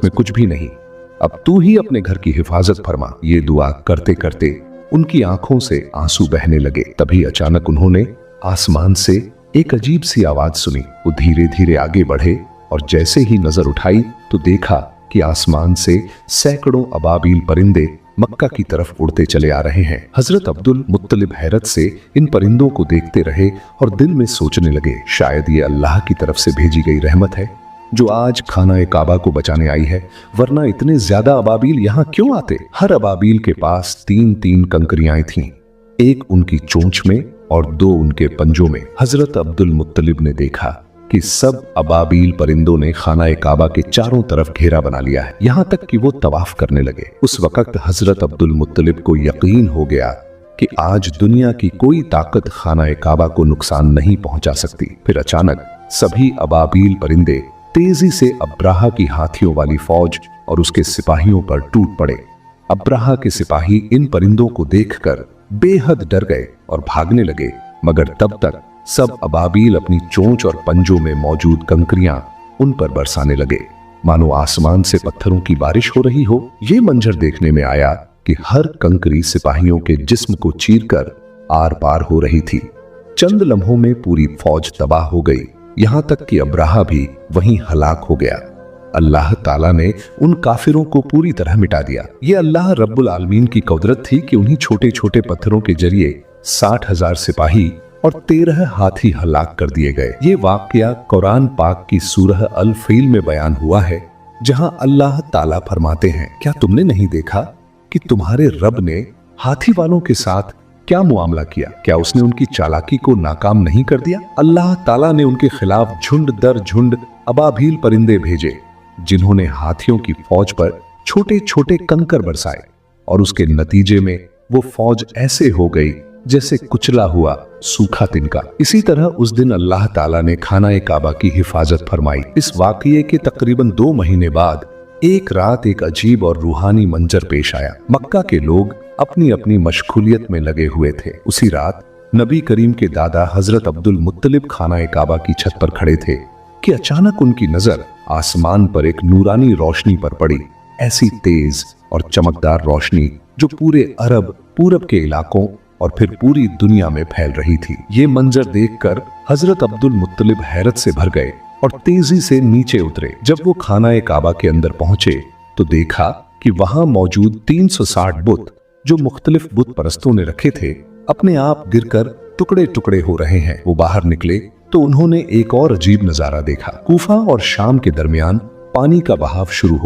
इसमें कुछ भी नहीं, अब तू ही अपने घर की हिफाजत फरमा। ये दुआ करते करते उनकी आंखों से आंसू बहने लगे। तभी अचानक उन्होंने आसमान से एक अजीब सी आवाज सुनी। वो धीरे धीरे आगे बढ़े और जैसे ही नजर उठाई तो देखा कि आसमान से सैकड़ों अबाबील परिंदे मक्का की तरफ उड़ते चले आ रहे हैं। हजरत अब्दुल मुत्तलिब हैरत से इन परिंदों को देखते रहे और दिल में सोचने लगे, शायद ये अल्लाह की तरफ से भेजी गई रहमत है जो आज खाना काबा को बचाने आई है, वरना इतने ज्यादा अबाबील यहाँ क्यों आते। हर अबाबील के पास 3-3 कंकरियां थीं, एक उनकी चोंच में और 2 उनके पंजों में। हजरत अब्दुल मुत्तलिब ने देखा कि सब अबाबील परिंदों ने खाना काबा के चारों तरफ घेरा बना लिया है, यहाँ तक कि वो तवाफ करने लगे। उस वक्त हजरत अब्दुल मुत्तलिब को यकीन हो गया कि आज दुनिया की कोई ताकत खाना काबा को नुकसान नहीं पहुंचा सकती। फिर अचानक सभी अबाबील परिंदे तेजी से अब्राहा की हाथियों वाली फौज और उसके सिपाहियों पर टूट पड़े। अब्राहा के सिपाही इन परिंदों को देखकर बेहद डर गए और भागने लगे, मगर तब तक सब अबाबील अपनी चोंच और पंजों में मौजूद कंकरियां उन पर बरसाने लगे, मानो आसमान से पत्थरों की बारिश हो रही हो। ये मंजर देखने में आया कि हर कंकरी सिपाहियों के जिस्म को चीरकर आर पार हो रही थी। चंद लम्हों में पूरी फौज तबाह हो गई, यहां तक कि अब्राहा भी वहीं हलाक हो गया। अल्लाह ताला ने उन काफिरों को पूरी तरह मिटा दिया। ये अल्लाह रब्बुल आलमीन की कुदरत थी कि उन्हीं छोटे छोटे पत्थरों के जरिए 60,000 सिपाही और 13 हाथी हलाक कर दिए गए। ये वाकया कुरान पाक की सूरह अल फील में बयान हुआ है, जहां अल्लाह ताला फरमाते हैं, क्या तुमने नहीं देखा कि तुम्हारे रब ने हाथी वालों के साथ क्या मुआमला किया? क्या उसने उनकी चालाकी को नाकाम नहीं कर दिया? अल्लाह ताला ने उनके खिलाफ झुंड दर झुंड अबाबील परिंदे भेजे, जिन्होंने हाथियों की फौज पर छोटे छोटे कंकर बरसाए, और उसके नतीजे में वो फौज ऐसे हो गई जैसे कुचला हुआ सूखा तिनका। इसी तरह उस दिन अल्लाह ताला ने खाना काबा की हिफाजत फरमाई। इस वाकये के तकरीबन 2 महीने बाद एक रात एक अजीब और रूहानी मंजर पेश आया। मक्का के लोग अपनी अपनी मशगूलियत में लगे हुए थे। उसी रात नबी करीम के दादा हजरत अब्दुल मुत्तलिब खाना काबा की छत पर खड़े थे कि अचानक उनकी नजर आसमान पर एक नूरानी रोशनी पर पड़ी। ऐसी तेज और चमकदार रोशनी जो पूरे अरब, पूरब के इलाकों और फिर पूरी दुनिया में फैल रही थी। ये मंजर देखकर हजरत अब्दुल मुत्तलिब हैरत से भर गए और तेजी से नीचे उतरे। जब वो खाना काबा के अंदर पहुंचे तो देखा कि वहां मौजूद 360 बुत जो मुख्तलिफ बुत परस्तों ने रखे थे, अपने आप गिरकर टुकड़े टुकड़े हो रहे हैं। वो बाहर निकले तो उन्होंने एक और अजीब नजारा देखा। कूफा और शाम के दरमियान पानी का बहाव शुरू हो